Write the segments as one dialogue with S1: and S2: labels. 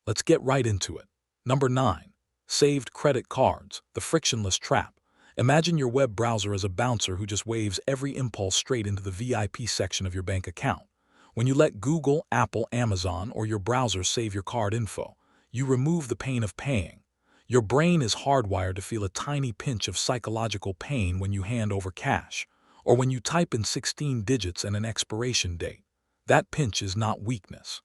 S1: Let's get right into it. Number 9. Saved credit cards, the frictionless trap. Imagine your web browser as a bouncer who just waves every impulse straight into the VIP section of your bank account. When you let Google, Apple, Amazon, or your browser save your card info, you remove the pain of paying. Your brain is hardwired to feel a tiny pinch of psychological pain when you hand over cash, or when you type in 16 digits and an expiration date. That pinch is not weakness.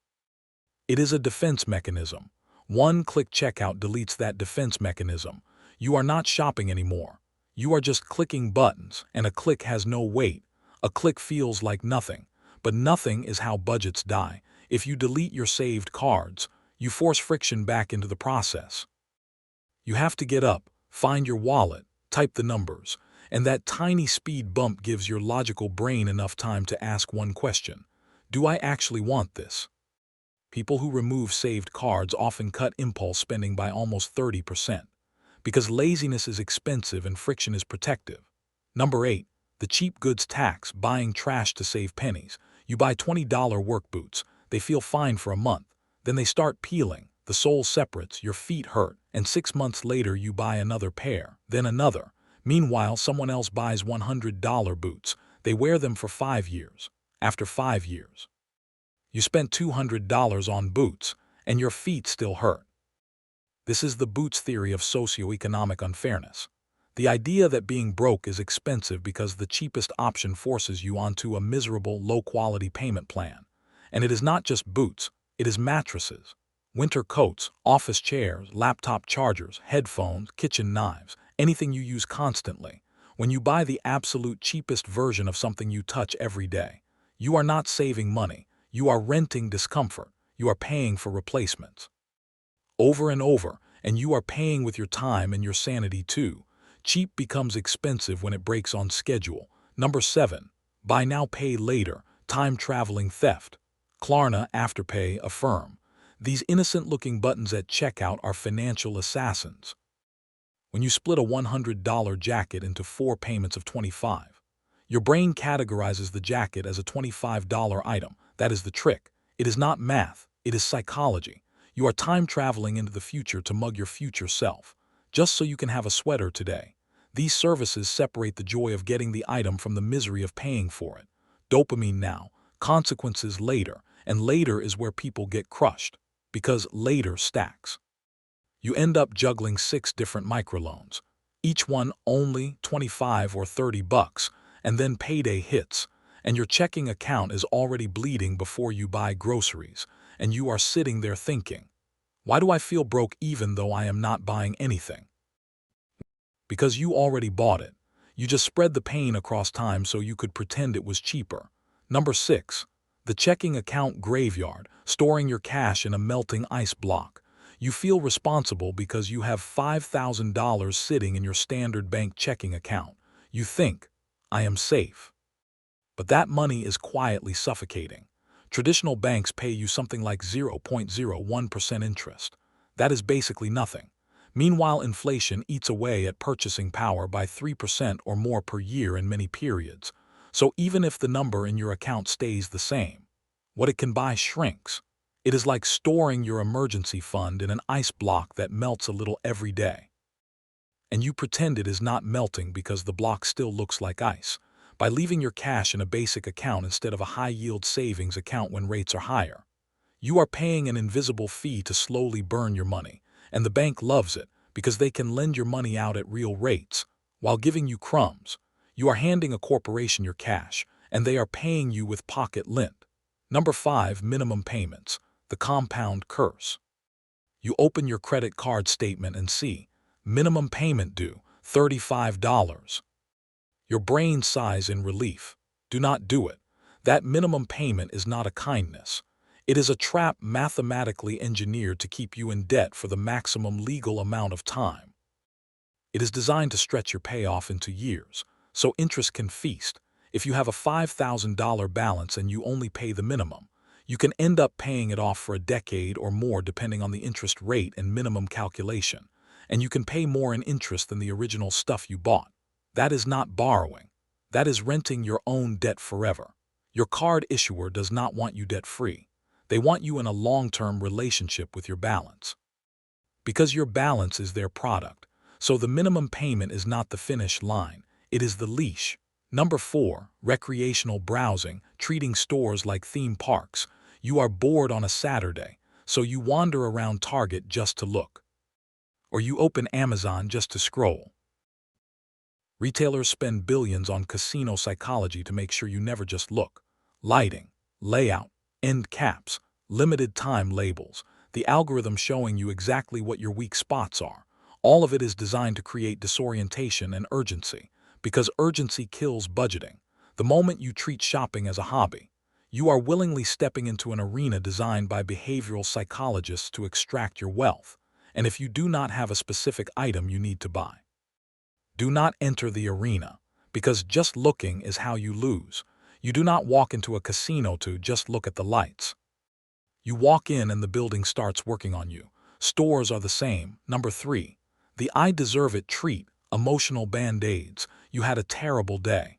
S1: It is a defense mechanism. One-click checkout deletes that defense mechanism. You are not shopping anymore. You are just clicking buttons, and a click has no weight. A click feels like nothing. But nothing is how budgets die. If you delete your saved cards, you force friction back into the process. You have to get up, find your wallet, type the numbers, and that tiny speed bump gives your logical brain enough time to ask one question. Do I actually want this? People who remove saved cards often cut impulse spending by almost 30%, because laziness is expensive and friction is protective. Number 8. The cheap goods tax, buying trash to save pennies. You buy $20 work boots. They feel fine for a month. Then they start peeling. The sole separates, your feet hurt, and 6 months later you buy another pair, then another. Meanwhile, someone else buys $100 boots. They wear them for 5 years. After 5 years, you spent $200 on boots, and your feet still hurt. This is the boots theory of socioeconomic unfairness. The idea that being broke is expensive because the cheapest option forces you onto a miserable, low-quality payment plan. And it is not just boots, it is mattresses, winter coats, office chairs, laptop chargers, headphones, kitchen knives, anything you use constantly. When you buy the absolute cheapest version of something you touch every day, you are not saving money. You are renting discomfort. You are paying for replacements. Over and over, and you are paying with your time and your sanity too. Cheap becomes expensive when it breaks on schedule. Number 7. Buy now, pay later, time-traveling theft. Klarna, Afterpay, Affirm. These innocent-looking buttons at checkout are financial assassins. When you split a $100 jacket into 4 payments of $25, your brain categorizes the jacket as a $25 item. That is the trick. It is not math. It is psychology. You are time-traveling into the future to mug your future self, just so you can have a sweater today. These services separate the joy of getting the item from the misery of paying for it. Dopamine now, consequences later, and later is where people get crushed, because later stacks. You end up juggling 6 different microloans, each one only 25 or 30 bucks, and then payday hits, and your checking account is already bleeding before you buy groceries, and you are sitting there thinking, why do I feel broke even though I am not buying anything? Because you already bought it. You just spread the pain across time so you could pretend it was cheaper. Number 6. The checking account graveyard, storing your cash in a melting ice block. You feel responsible because you have $5,000 sitting in your standard bank checking account. You think, I am safe. But that money is quietly suffocating. Traditional banks pay you something like 0.01% interest. That is basically nothing. Meanwhile, inflation eats away at purchasing power by 3% or more per year in many periods. So even if the number in your account stays the same, what it can buy shrinks. It is like storing your emergency fund in an ice block that melts a little every day. And you pretend it is not melting because the block still looks like ice. By leaving your cash in a basic account instead of a high-yield savings account when rates are higher, you are paying an invisible fee to slowly burn your money, and the bank loves it because they can lend your money out at real rates while giving you crumbs. You are handing a corporation your cash, and they are paying you with pocket lint. Number 5. Minimum payments, the compound curse. You open your credit card statement and see, minimum payment due, $35. Your brain sighs in relief. Do not do it. That minimum payment is not a kindness. It is a trap mathematically engineered to keep you in debt for the maximum legal amount of time. It is designed to stretch your payoff into years, so interest can feast. If you have a $5,000 balance and you only pay the minimum, you can end up paying it off for a decade or more depending on the interest rate and minimum calculation, and you can pay more in interest than the original stuff you bought. That is not borrowing. That is renting your own debt forever. Your card issuer does not want you debt-free. They want you in a long-term relationship with your balance. Because your balance is their product. So the minimum payment is not the finish line, it is the leash. Number 4, recreational browsing, treating stores like theme parks. You are bored on a Saturday, so you wander around Target just to look. Or you open Amazon just to scroll. Retailers spend billions on casino psychology to make sure you never just look. Lighting, layout, end caps, limited time labels, the algorithm showing you exactly what your weak spots are. All of it is designed to create disorientation and urgency, because urgency kills budgeting. The moment you treat shopping as a hobby, you are willingly stepping into an arena designed by behavioral psychologists to extract your wealth. And if you do not have a specific item you need to buy, do not enter the arena, because just looking is how you lose. You do not walk into a casino to just look at the lights. You walk in and the building starts working on you. Stores are the same. Number 3, the I deserve it treat, emotional band-aids. You had a terrible day,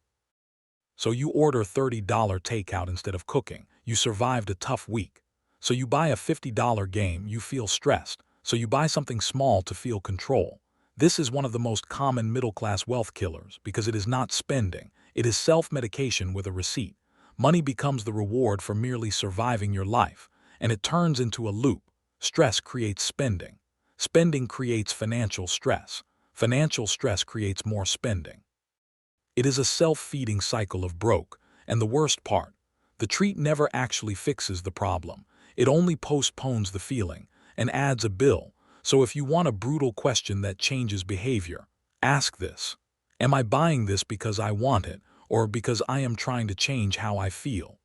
S1: so you order $30 takeout instead of cooking. You survived a tough week, so you buy a $50 game. You feel stressed, so you buy something small to feel control. This is one of the most common middle-class wealth killers because it is not spending, it is self-medication with a receipt. Money becomes the reward for merely surviving your life, and it turns into a loop. Stress creates spending. Spending creates financial stress. Financial stress creates more spending. It is a self-feeding cycle of broke, and the worst part, the treat never actually fixes the problem. It only postpones the feeling and adds a bill. So if you want a brutal question that changes behavior, ask this: am I buying this because I want it, or because I am trying to change how I feel?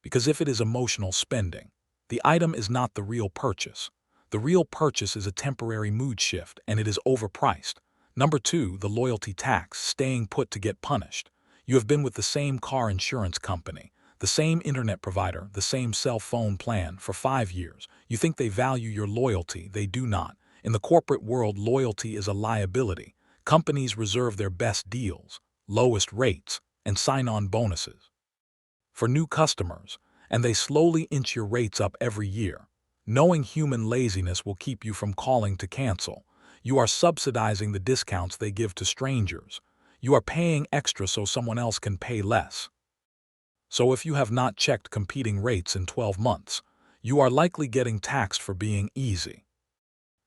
S1: Because if it is emotional spending, the item is not the real purchase. The real purchase is a temporary mood shift, and it is overpriced. Number 2, the loyalty tax, staying put to get punished. You have been with the same car insurance company, the same internet provider, the same cell phone plan for 5 years. You think they value your loyalty. They do not. In the corporate world, loyalty is a liability. Companies reserve their best deals, lowest rates, and sign-on bonuses for new customers, and they slowly inch your rates up every year. Knowing human laziness will keep you from calling to cancel. You are subsidizing the discounts they give to strangers. You are paying extra so someone else can pay less. So if you have not checked competing rates in 12 months, you are likely getting taxed for being easy.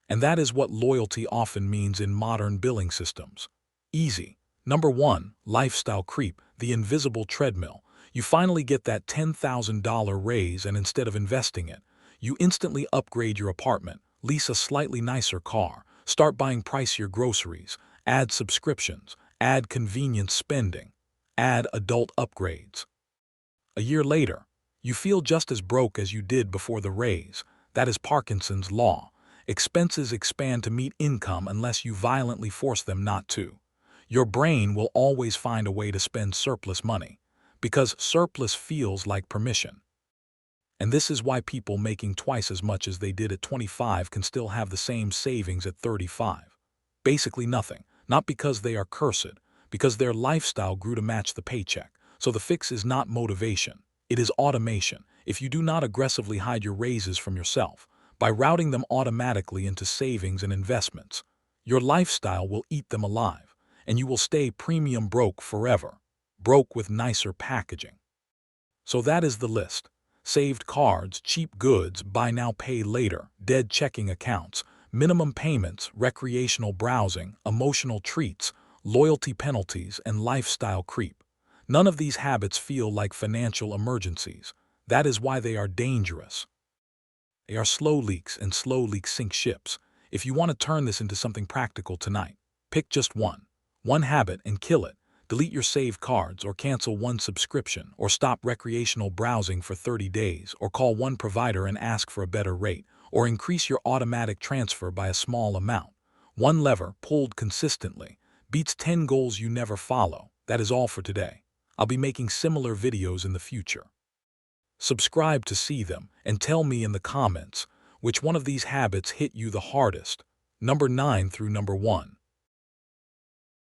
S1: And that is what loyalty often means in modern billing systems. Easy. Number 1, lifestyle creep, the invisible treadmill. You finally get that $10,000 raise, and instead of investing it, you instantly upgrade your apartment, lease a slightly nicer car, start buying pricier groceries, add subscriptions, add convenience spending, add adult upgrades. A year later, you feel just as broke as you did before the raise. That is Parkinson's law. Expenses expand to meet income unless you violently force them not to. Your brain will always find a way to spend surplus money, because surplus feels like permission. And this is why people making twice as much as they did at 25 can still have the same savings at 35. Basically nothing, not because they are cursed, because their lifestyle grew to match the paycheck. So the fix is not motivation, it is automation. If you do not aggressively hide your raises from yourself, by routing them automatically into savings and investments, your lifestyle will eat them alive, and you will stay premium broke forever, broke with nicer packaging. So that is the list. Saved cards, cheap goods, buy now pay later, dead checking accounts, minimum payments, recreational browsing, emotional treats, loyalty penalties, and lifestyle creep. None of these habits feel like financial emergencies. That is why they are dangerous. They are slow leaks, and slow leaks sink ships. If you want to turn this into something practical tonight, pick just one habit and kill it. Delete your saved cards, or cancel one subscription, or stop recreational browsing for 30 days, or call one provider and ask for a better rate, or increase your automatic transfer by a small amount. One lever, pulled consistently, beats 10 goals you never follow. That is all for today. I'll be making similar videos in the future. Subscribe to see them, and tell me in the comments which one of these habits hit you the hardest. Number 9 through number 1.